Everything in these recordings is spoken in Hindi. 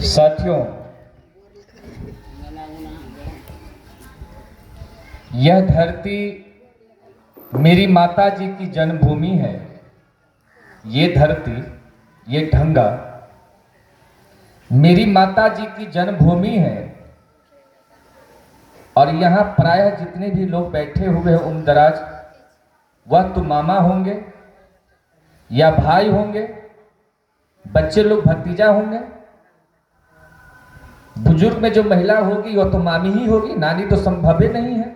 साथियों, यह धरती मेरी माता जी की जन्मभूमि है। ये धरती, ये ढंगा मेरी माता जी की जन्मभूमि है। और यहाँ प्रायः जितने भी लोग बैठे हुए हैं उम्रदराज, वह तो मामा होंगे या भाई होंगे, बच्चे लोग भतीजा होंगे। बुजुर्ग में जो महिला होगी वह तो मामी ही होगी, नानी तो संभव ही नहीं है।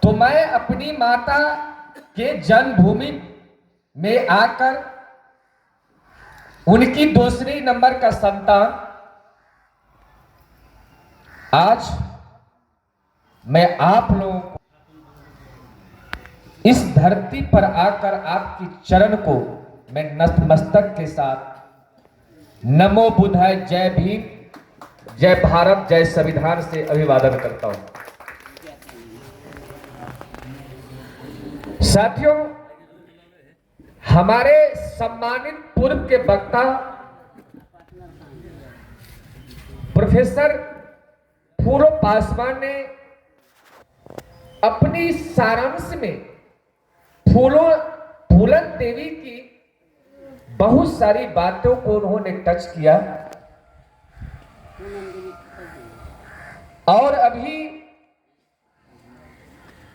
तो मैं अपनी माता के जन्मभूमि में आकर उनकी दूसरी नंबर का संतान आज मैं आप लोगों को इस धरती पर आकर आपकी चरण को मैं नतमस्तक के साथ नमो बुद्धाय, जय भीम, जय भारत, जय संविधान से अभिवादन करता हूं। साथियों, हमारे सम्मानित पूर्व के वक्ता प्रोफेसर पूर्व पासवान ने अपनी सारांश में फूलन देवी की बहुत सारी बातों को उन्होंने टच किया। और अभी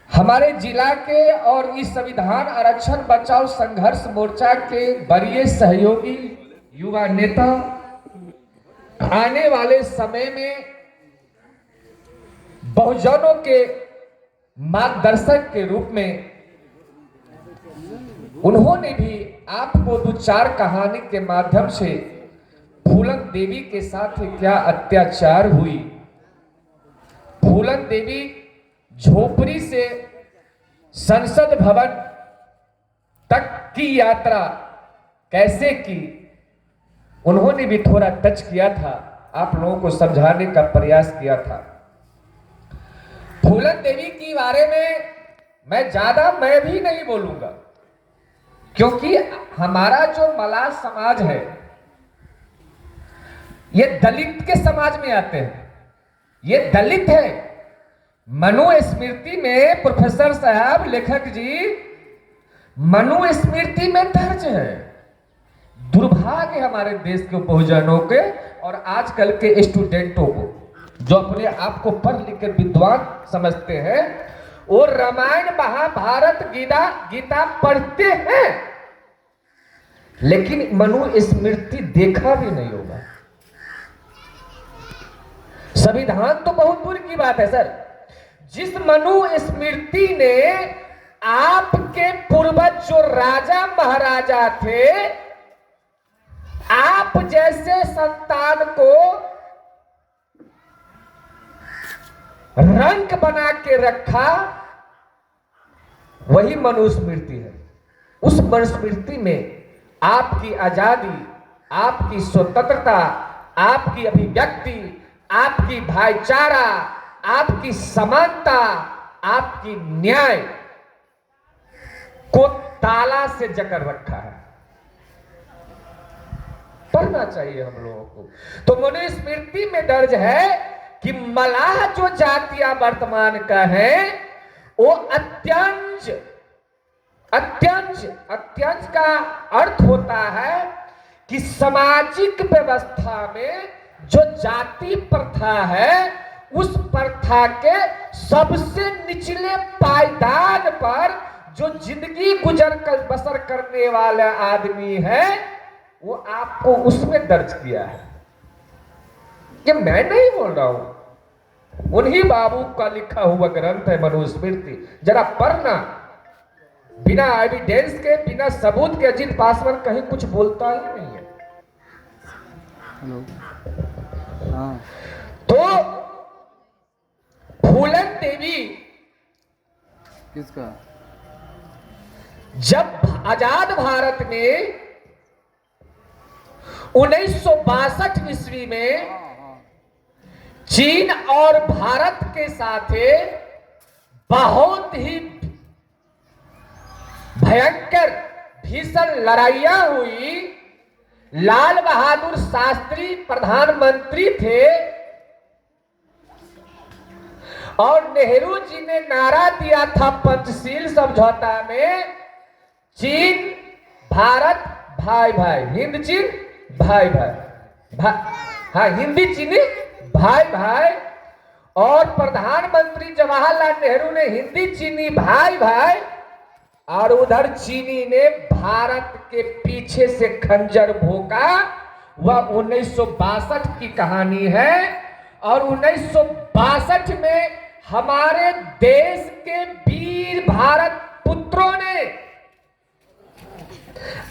हमारे जिला के और इस संविधान आरक्षण बचाओ संघर्ष मोर्चा के वरीय सहयोगी युवा नेता आने वाले समय में बहुजनों के मार्गदर्शक के रूप में उन्होंने भी आपको दो चार कहानी के माध्यम से फूलन देवी के साथ क्या अत्याचार हुई, फूलन देवी झोपड़ी से संसद भवन तक की यात्रा कैसे की, उन्होंने भी थोड़ा टच किया था, आप लोगों को समझाने का प्रयास किया था। फूलन देवी के बारे में मैं भी नहीं बोलूंगा, क्योंकि हमारा जो मलाह समाज है ये दलित के समाज में आते हैं, ये दलित है। मनुस्मृति में प्रोफेसर साहब लेखक जी मनुस्मृति में दर्ज है। दुर्भाग्य हमारे देश के बहुजनों के और आजकल के स्टूडेंटों को जो अपने आप को पढ़ लिख कर विद्वान समझते हैं, वो रामायण महाभारत गीता पढ़ते हैं लेकिन मनुस्मृति देखा भी नहीं होगा। संविधान तो बहुत दूर की बात है सर। जिस मनुस्मृति ने आपके पूर्वज जो राजा महाराजा थे, आप जैसे संतान को रंग बना के रखा, वही मनुस्मृति है। उस मनुस्मृति में आपकी आजादी, आपकी स्वतंत्रता, आपकी अभिव्यक्ति, आपकी भाईचारा, आपकी समानता, आपकी न्याय को ताला से जकड़ रखा है। पढ़ना चाहिए हम लोगों को। तो मनुस्मृति में दर्ज है कि मलाह जो जातियां वर्तमान का है वो अत्यंश का अर्थ होता है कि सामाजिक व्यवस्था में जो जाति प्रथा है उस प्रथा के सबसे निचले पायदान पर जो जिंदगी बसर करने वाला आदमी है वो आपको उसमें दर्ज किया है। कि मैं नहीं बोल रहा हूं, उन्हीं बाबू का लिखा हुआ ग्रंथ है मनुस्मृति। जरा पढ़ना, बिना एविडेंस के, बिना सबूत के अजीत पासवान कहीं कुछ बोलता ही नहीं है। हाँ। तो फूलन देवी किसका जब आजाद भारत में 1962 ईस्वी में चीन और भारत के साथ बहुत ही भयंकर भीषण लड़ाइयां हुई, लाल बहादुर शास्त्री प्रधानमंत्री थे और नेहरू जी ने नारा दिया था पंचशील समझौता में, चीन भारत भाई भाई, हिंद चीन भाई भाई, हाँ हिंदी चीनी भाई भाई। और प्रधानमंत्री जवाहरलाल नेहरू ने हिंदी चीनी भाई भाई, और उधर चीनी ने भारत के पीछे से खंजर भोंका। वह 1962 की कहानी है। और 1962 में हमारे देश के वीर भारत पुत्रों ने,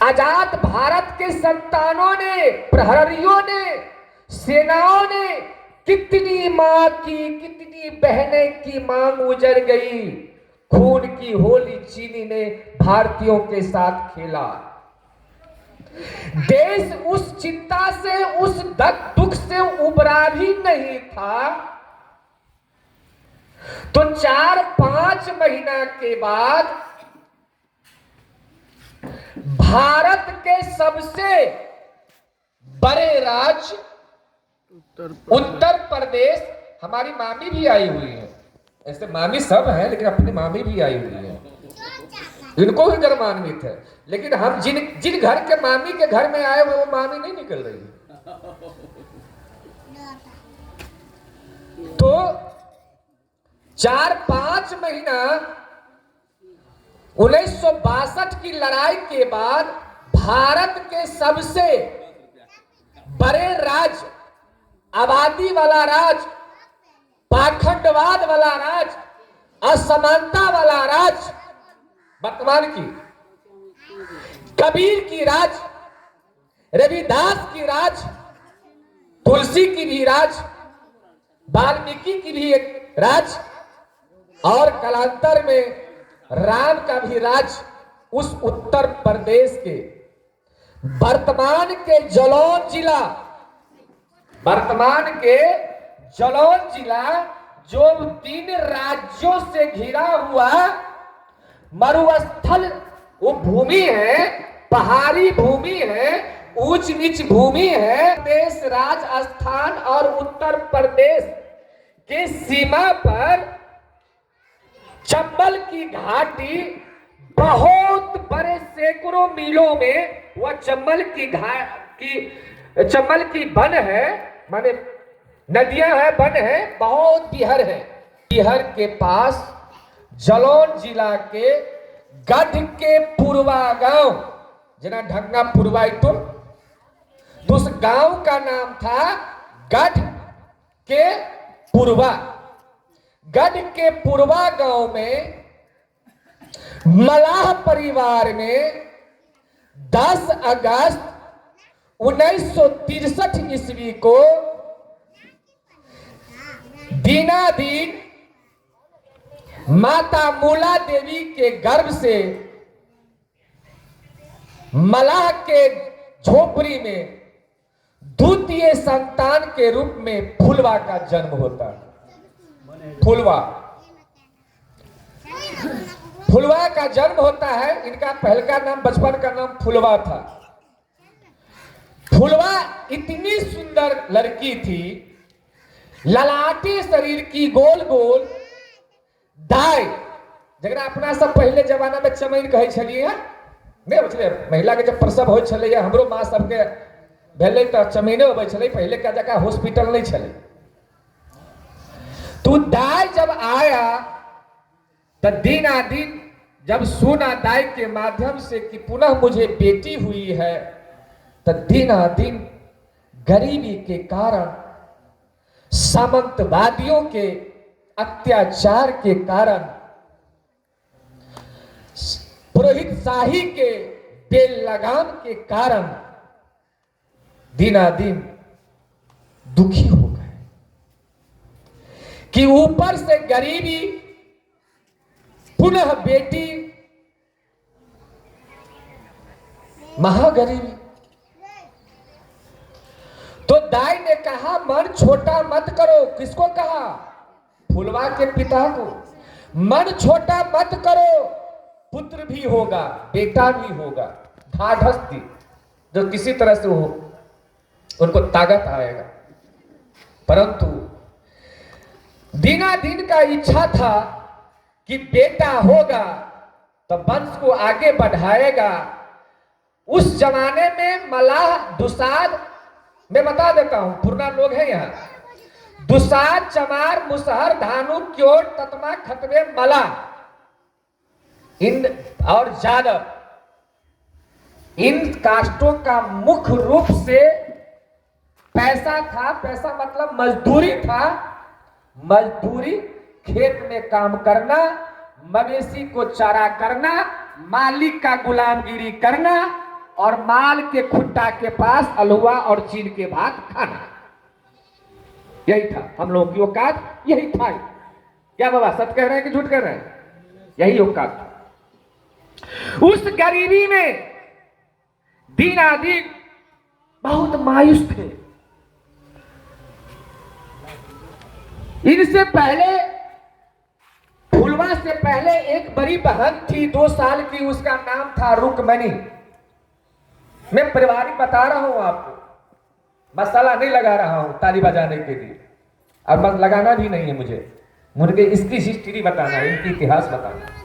आजाद भारत के संतानों ने, प्रहरियों ने, सेनाओं ने कितनी मां की, कितनी बहने की मांग उजड़ गई। खून की होली चीनी ने भारतीयों के साथ खेला। देश उस चिंता से, उस दुख से उबरा भी नहीं था। तो 4-5 महीना के बाद भारत के सबसे बड़े राज्य उत्तर प्रदेश, हमारी मामी भी आई हुई है, ऐसे मामी सब हैं लेकिन अपनी मामी भी आई हुई है, इनको भी गर्मान्वित है। लेकिन हम जिन घर के मामी के घर में आए हुए वो मामी नहीं निकल रही है। तो 4-5 महीना 1962 की लड़ाई के बाद भारत के सबसे बड़े राज्य, आबादी वाला राज्य, पाखंडवाद वाला राज्य, असमानता वाला राज्य, वर्तमान की कबीर की राज, रविदास की राज, तुलसी की भी राज, वाल्मीकि की भी एक राज, और कालांतर में राम का भी राज, उस उत्तर प्रदेश के वर्तमान के जालौन जिला, वर्तमान के जालौन जिला जो 3 राज्यों से घिरा हुआ मरुस्थल, वो भूमि है, पहाड़ी भूमि है, ऊंच नीच भूमि है। देश राजस्थान और उत्तर प्रदेश के सीमा पर चंबल की घाटी, बहुत बड़े सैकड़ों मीलों में वह चंबल की वन है, माने नदियां हैं, वन है, बहुत बिहर है। बिहर के पास जालौन जिला के गढ़ के पूर्वा गांव, जना ढंगा पूर्वाई तो उस गांव का नाम था गढ़ के पूर्वा। गढ़ के पूर्वा गांव में मलाह परिवार ने 10 अगस्त 1963 ईस्वी को दीनादीन माता मूला देवी के गर्भ से मलाह के झोपड़ी में द्वितीय संतान के रूप में फुलवा का जन्म होता है। फुलवा का जन्म होता है। इनका पहले का नाम, बचपन का नाम फुलवा था। फुलवा इतनी सुंदर लड़की थी, ललाटी शरीर की, गोल गोल दाई, जरा अपना सब पहले जमाना में चमैन कहे छलिए नहीं बचले। महिला के जब प्रसव हो छले, हमरो माँ सबके भेले तो चमैने होबे छले, पहले का जगह हॉस्पिटल नहीं छले। तू दाई जब आया तो दिन जब सुना दाई के माध्यम से कि पुनः मुझे बेटी हुई है, तो दिन गरीबी के कारण, सामंतवादियों के अत्याचार के कारण, पुरोहित शाही के बेल लगाम के कारण दिन दुखी हो गए कि ऊपर से गरीबी, पुनः बेटी, महागरीबी। तो दाई ने कहा मन छोटा मत करो। किसको कहा? फुलवा के पिता को। मन छोटा मत करो, पुत्र भी होगा, बेटा भी होगा, धाढ़स्ती, जो किसी तरह से हो उनको ताकत आएगा। परंतु दिनादिन का इच्छा था कि बेटा होगा तो वंश को आगे बढ़ाएगा। उस जमाने में मलाह, दुसाद, मैं बता देता हूं, पुरना लोग हैं यहाँ, दुसाद, चमार, मुसहर, धानु, क्योट, ततमा, खतवे, मला, इन और जादव, इन कास्टों का मुख्य रूप से पैसा था। पैसा मतलब मजदूरी था। मजदूरी, खेत में काम करना, मवेशी को चारा करना, मालिक का गुलामगिरी करना और माल के खुट्टा के पास हलवा और चीन के भात खाना। यही था हम लोगों की औकात, यही था। क्या बाबा सच कह रहे हैं कि झूठ कह रहे हैं? यही औकात था। उस गरीबी में दीनादीन बहुत मायूस थे। इनसे पहले, फुलवा से पहले एक बड़ी बहन थी 2 साल की, उसका नाम था रुकमणी। मैं पारिवारिक बता रहा हूं आपको, मसाला नहीं लगा रहा हूं ताली बजाने के लिए, और बस लगाना भी नहीं है मुझे इसकी हिस्ट्री बताना है, इनकी इतिहास बताना।